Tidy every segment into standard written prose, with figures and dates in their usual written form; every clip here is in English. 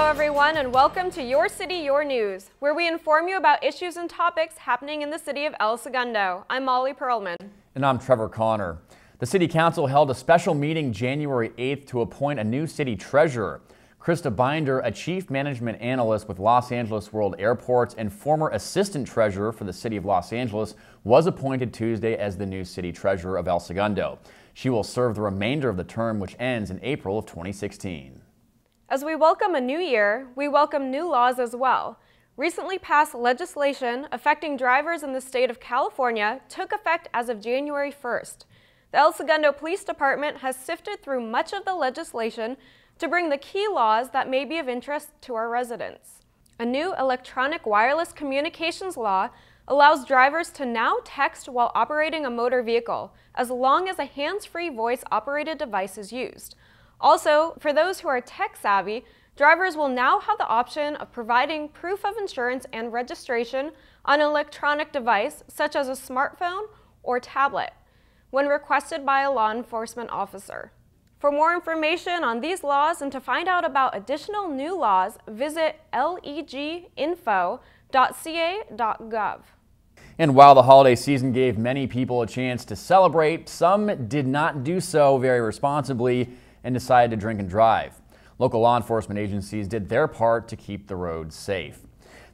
Hello everyone, and welcome to Your City, Your News, where we inform you about issues and topics happening in the city of El Segundo. I'm Molly Perlman. And I'm Trevor Connor. The City Council held a special meeting January 8th to appoint a new city treasurer. Krista Binder, a chief management analyst with Los Angeles World Airports and former assistant treasurer for the city of Los Angeles, was appointed Tuesday as the new city treasurer of El Segundo. She will serve the remainder of the term, which ends in April of 2016. As we welcome a new year, we welcome new laws as well. Recently passed legislation affecting drivers in the state of California took effect as of January 1st. The El Segundo Police Department has sifted through much of the legislation to bring the key laws that may be of interest to our residents. A new electronic wireless communications law allows drivers to now text while operating a motor vehicle, as long as a hands-free voice-operated device is used. Also, for those who are tech-savvy, drivers will now have the option of providing proof of insurance and registration on an electronic device, such as a smartphone or tablet, when requested by a law enforcement officer. For more information on these laws and to find out about additional new laws, visit leginfo.ca.gov. And while the holiday season gave many people a chance to celebrate, some did not do so very responsibly and decided to drink and drive. Local law enforcement agencies did their part to keep the roads safe.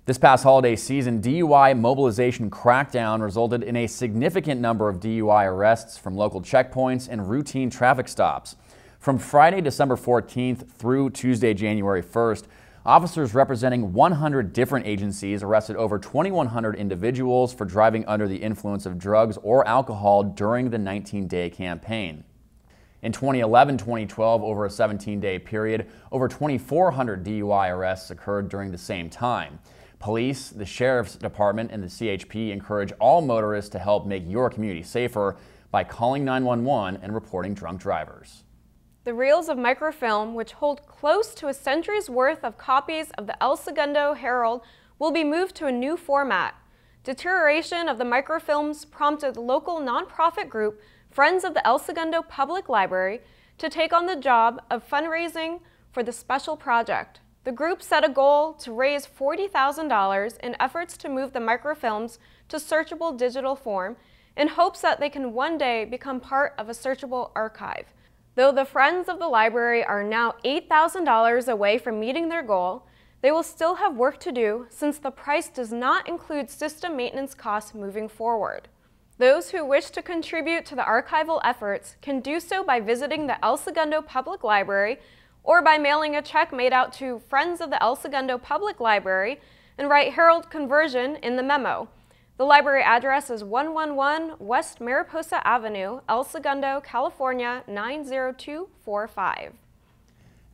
This past holiday season, DUI mobilization crackdown resulted in a significant number of DUI arrests from local checkpoints and routine traffic stops. From Friday, December 14th through Tuesday, January 1st, officers representing 100 different agencies arrested over 2,100 individuals for driving under the influence of drugs or alcohol during the 19-day campaign. In 2011-2012, over a 17-day period, over 2,400 DUI arrests occurred during the same time. Police, the Sheriff's Department, and the CHP encourage all motorists to help make your community safer by calling 911 and reporting drunk drivers. The reels of microfilm, which hold close to a century's worth of copies of the El Segundo Herald, will be moved to a new format. Deterioration of the microfilms prompted the local nonprofit group Friends of the El Segundo Public Library to take on the job of fundraising for the special project. The group set a goal to raise $40,000 in efforts to move the microfilms to searchable digital form in hopes that they can one day become part of a searchable archive. Though the Friends of the Library are now $8,000 away from meeting their goal, they will still have work to do since the price does not include system maintenance costs moving forward. Those who wish to contribute to the archival efforts can do so by visiting the El Segundo Public Library or by mailing a check made out to Friends of the El Segundo Public Library and write Herald Conversion in the memo. The library address is 111 West Mariposa Avenue, El Segundo, California 90245.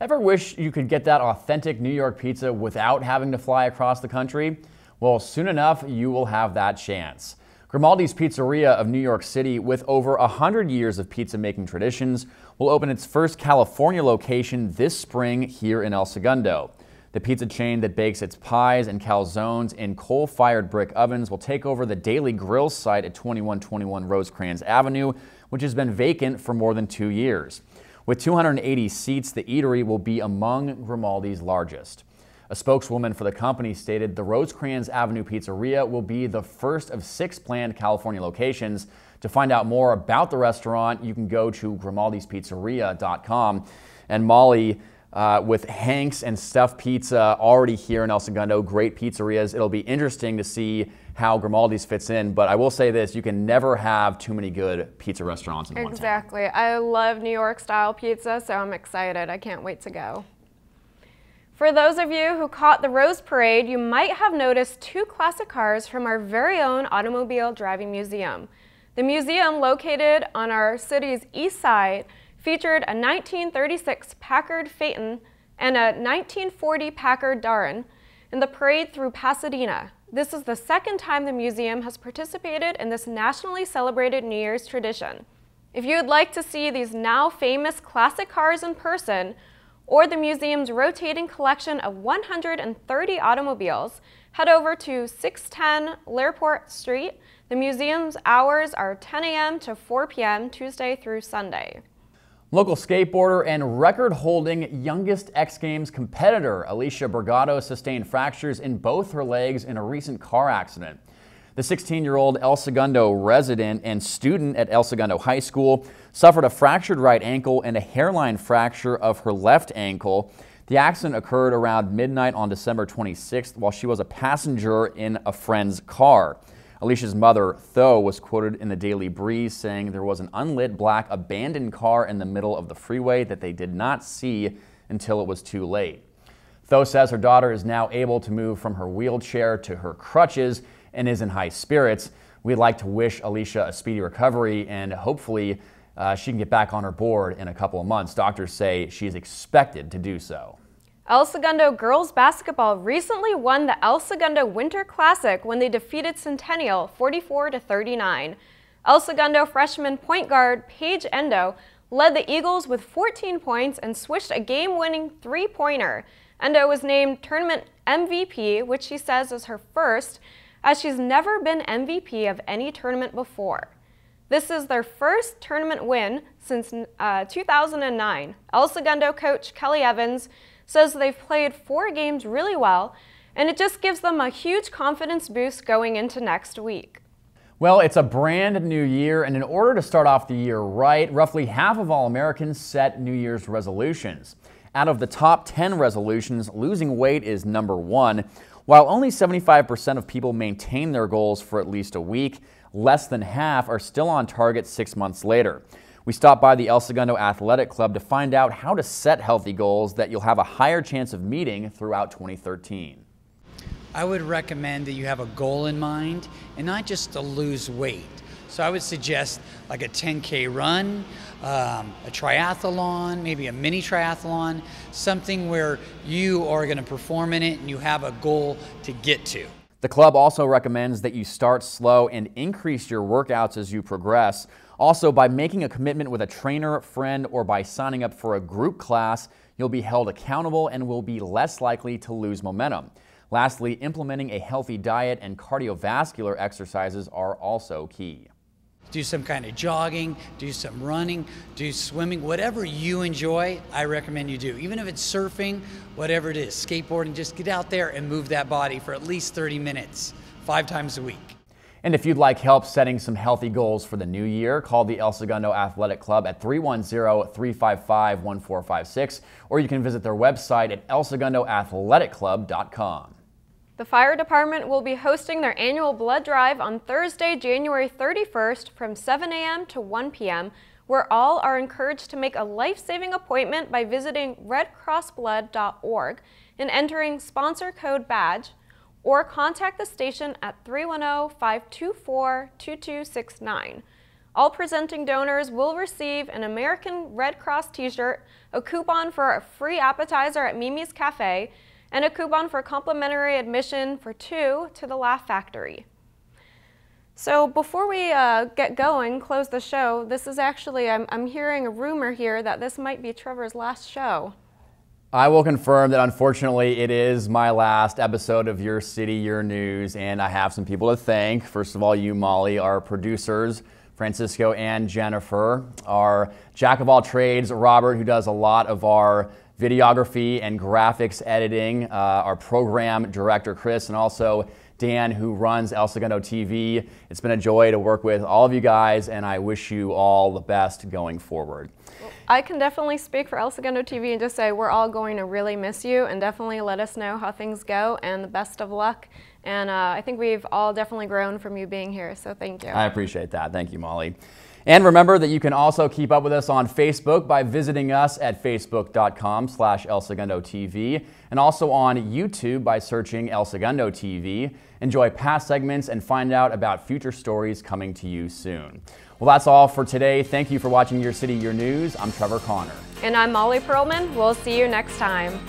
Ever wish you could get that authentic New York pizza without having to fly across the country? Well, soon enough, you will have that chance. Grimaldi's Pizzeria of New York City, with over 100 years of pizza-making traditions, will open its first California location this spring here in El Segundo. The pizza chain that bakes its pies and calzones in coal-fired brick ovens will take over the Daily Grill site at 2121 Rosecrans Avenue, which has been vacant for more than 2 years. With 280 seats, the eatery will be among Grimaldi's largest. A spokeswoman for the company stated the Rosecrans Avenue Pizzeria will be the first of 6 planned California locations. To find out more about the restaurant, you can go to grimaldispizzeria.com. And Molly, with Hank's and Stuffed Pizza already here in El Segundo, great pizzerias, it'll be interesting to see how Grimaldi's fits in. But I will say this, you can never have too many good pizza restaurants in one town. Exactly. I love New York style pizza, so I'm excited. I can't wait to go. For those of you who caught the Rose Parade, you might have noticed 2 classic cars from our very own Automobile Driving Museum. The museum, located on our city's east side, featured a 1936 Packard Phaeton and a 1940 Packard Darrin in the parade through Pasadena. This is the second time the museum has participated in this nationally celebrated New Year's tradition. If you would like to see these now famous classic cars in person, or the museum's rotating collection of 130 automobiles, head over to 610 Lairport Street. The museum's hours are 10 a.m. to 4 p.m. Tuesday through Sunday. Local skateboarder and record-holding youngest X Games competitor Alicia Borgado sustained fractures in both her legs in a recent car accident. The 16-year-old El Segundo resident and student at El Segundo High School suffered a fractured right ankle and a hairline fracture of her left ankle. The accident occurred around midnight on December 26th while she was a passenger in a friend's car. Alicia's mother, Tho, was quoted in the Daily Breeze saying there was an unlit black abandoned car in the middle of the freeway that they did not see until it was too late. Tho says her daughter is now able to move from her wheelchair to her crutches and is in high spirits. We'd like to wish Alicia a speedy recovery and hopefully she can get back on her board in a couple of months. Doctors say she is expected to do so. El Segundo girls basketball recently won the El Segundo Winter Classic when they defeated Centennial 44-39. El Segundo freshman point guard Paige Endo led the Eagles with 14 points and swished a game-winning three-pointer. Endo was named tournament MVP, which she says is her first, as she's never been MVP of any tournament before. This is their first tournament win since 2009. El Segundo coach Kelly Evans says they've played 4 games really well, and it just gives them a huge confidence boost going into next week. Well, it's a brand new year, and in order to start off the year right, roughly half of all Americans set New Year's resolutions. Out of the top 10 resolutions, losing weight is number 1. While only 75% of people maintain their goals for at least a week, less than half are still on target 6 months later. We stopped by the El Segundo Athletic Club to find out how to set healthy goals that you'll have a higher chance of meeting throughout 2013. I would recommend that you have a goal in mind and not just to lose weight. So I would suggest like a 10K run, a triathlon, maybe a mini triathlon, something where you are going to perform in it and you have a goal to get to. The club also recommends that you start slow and increase your workouts as you progress. Also, by making a commitment with a trainer, friend, or by signing up for a group class, you'll be held accountable and will be less likely to lose momentum. Lastly, implementing a healthy diet and cardiovascular exercises are also key. Do some kind of jogging, do some running, do swimming, whatever you enjoy, I recommend you do. Even if it's surfing, whatever it is, skateboarding, just get out there and move that body for at least 30 minutes, 5 times a week. And if you'd like help setting some healthy goals for the new year, call the El Segundo Athletic Club at 310-355-1456, or you can visit their website at elsegundoathleticClub.com. The fire department will be hosting their annual blood drive on Thursday, January 31st from 7 a.m. to 1 p.m., where all are encouraged to make a life-saving appointment by visiting redcrossblood.org and entering sponsor code BADGE, or contact the station at 310-524-2269. All presenting donors will receive an American Red Cross t-shirt, a coupon for a free appetizer at Mimi's Cafe, and a coupon for complimentary admission for 2 to the Laugh Factory. So before we get going, close the show, this is actually, I'm hearing a rumor here that this might be Trevor's last show. I will confirm that unfortunately it is my last episode of Your City, Your News, and I have some people to thank. First of all, you, Molly, our producers, Francisco and Jennifer, our jack of all trades, Robert, who does a lot of our videography and graphics editing, our program director, Chris, and also Dan, who runs El Segundo TV. It's been a joy to work with all of you guys, and I wish you all the best going forward. I can definitely speak for El Segundo TV and just say we're all going to really miss you, and definitely let us know how things go, and the best of luck. And I think we've all definitely grown from you being here, so thank you. I appreciate that. Thank you, Molly. And remember that you can also keep up with us on Facebook by visiting us at facebook.com/ElSegundoTV, and also on YouTube by searching El Segundo TV. Enjoy past segments and find out about future stories coming to you soon. Well, that's all for today. Thank you for watching Your City, Your News. I'm Trevor Connor. And I'm Molly Perlman. We'll see you next time.